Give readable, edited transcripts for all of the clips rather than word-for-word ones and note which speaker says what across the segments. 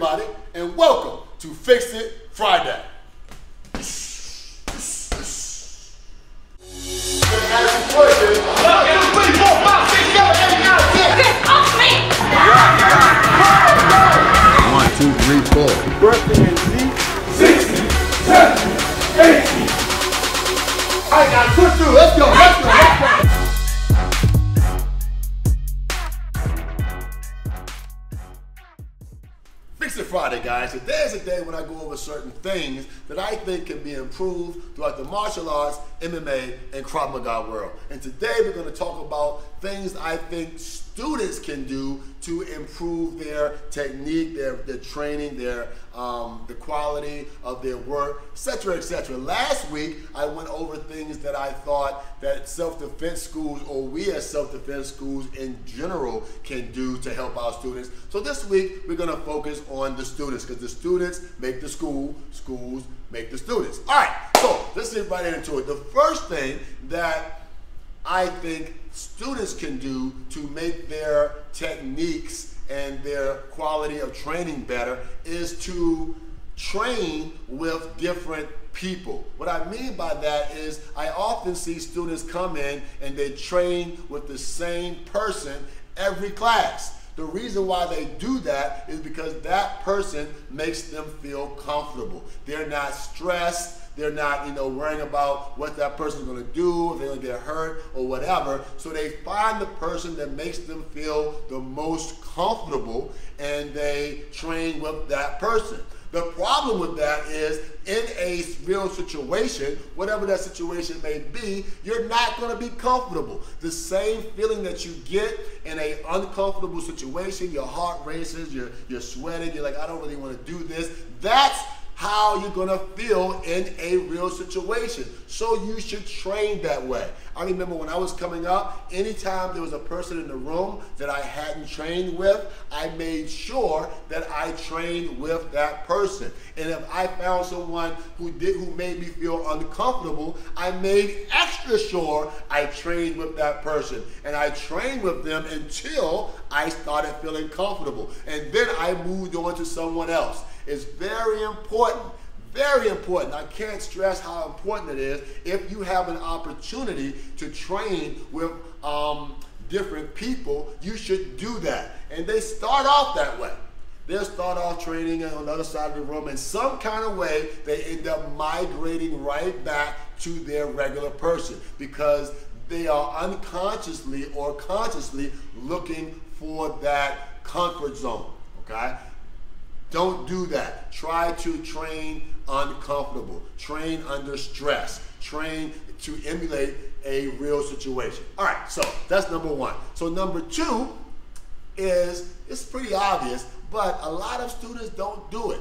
Speaker 1: everybody, and welcome to Fix It Friday.
Speaker 2: One, two, three, four.
Speaker 1: Birthday in Z, 60, 70, 80. All right, guys, push through. Let's go. Fix It Friday, guys. Today is a day when I go over certain things that I think can be improved throughout the martial arts, MMA, and Krav Maga world. And today we're going to talk about things I think students can do to improve their technique, their training, the quality of their work, etc., etc. Last week, I went over things that I thought that self-defense schools, or we as self-defense schools in general, can do to help our students. So this week, we're going to focus on the students, because the students make the school, schools make the students. All right, so let's get right into it. The first thing that I think students can do to make their techniques and their quality of training better is to train with different people. What I mean by that is I often see students come in and they train with the same person every class. The reason why they do that is because that person makes them feel comfortable. They're not stressed. They're not, worrying about what that person's going to do, if they're going to get hurt or whatever. So they find the person that makes them feel the most comfortable, and they train with that person. The problem with that is, in a real situation, whatever that situation may be, you're not going to be comfortable. The same feeling that you get in an uncomfortable situation, your heart races, you're sweating, you're like, I don't really want to do this. That's how you're gonna feel in a real situation. So you should train that way. I remember when I was coming up, anytime there was a person in the room that I hadn't trained with, I made sure that I trained with that person. And if I found someone who made me feel uncomfortable, I made extra sure I trained with that person. And I trained with them until I started feeling comfortable. And then I moved on to someone else. It's very important, very important. I can't stress how important it is if you have an opportunity to train with different people. You should do that. And they start off that way. They'll start off training on the other side of the room. In some kind of way, they end up migrating right back to their regular person because they are unconsciously or consciously looking for that comfort zone, okay? Don't do that. Try to train uncomfortable. Train under stress. Train to emulate a real situation. All right, so that's number one. So number two is, it's pretty obvious, but a lot of students don't do it.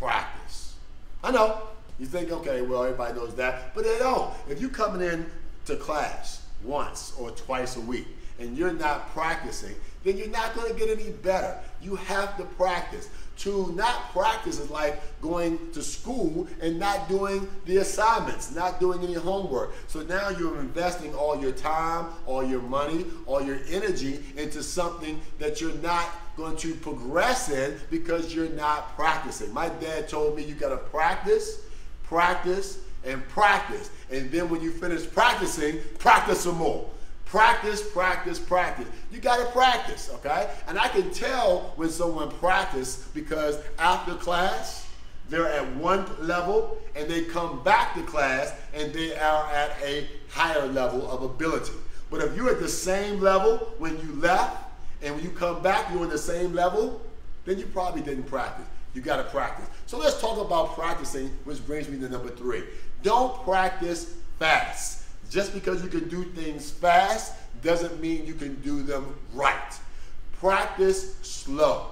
Speaker 1: Practice. I know. You think, okay, well, everybody knows that, but they don't. If you're coming in to class once or twice a week and you're not practicing, then you're not going to get any better. You have to practice. To not practice is like going to school and not doing the assignments, not doing any homework. So now you're investing all your time, all your money, all your energy into something that you're not going to progress in because you're not practicing. My dad told me you got to practice, practice, and practice. And then when you finish practicing, practice some more. Practice, practice, practice. You got to practice, okay? And I can tell when someone practices because after class, they're at one level and they come back to class and they are at a higher level of ability. But if you're at the same level when you left and when you come back, you're on the same level, then you probably didn't practice. You got to practice. So let's talk about practicing, which brings me to number three. Don't practice fast. Just because you can do things fast doesn't mean you can do them right. Practice slow.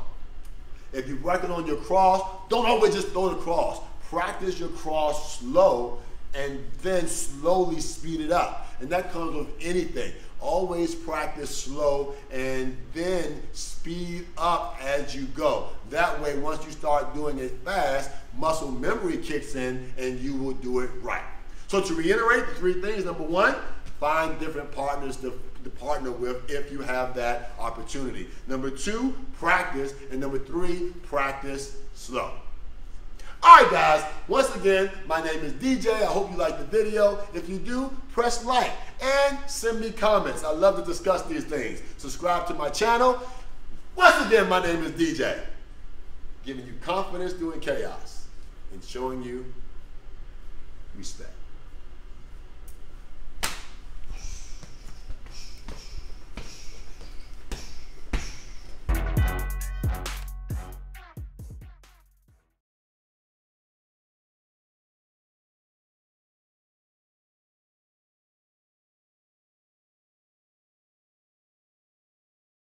Speaker 1: If you're working on your cross, don't always just throw the cross. Practice your cross slow and then slowly speed it up. And that comes with anything. Always practice slow and then speed up as you go. That way, once you start doing it fast, muscle memory kicks in and you will do it right. So to reiterate the three things, number one, find different partners to to partner with if you have that opportunity. Number 2, practice. And number 3, practice slow. All right, guys, once again, my name is DJ. I hope you liked the video. If you do, press like and send me comments. I love to discuss these things. Subscribe to my channel. Once again, my name is DJ, giving you confidence during chaos and showing you respect.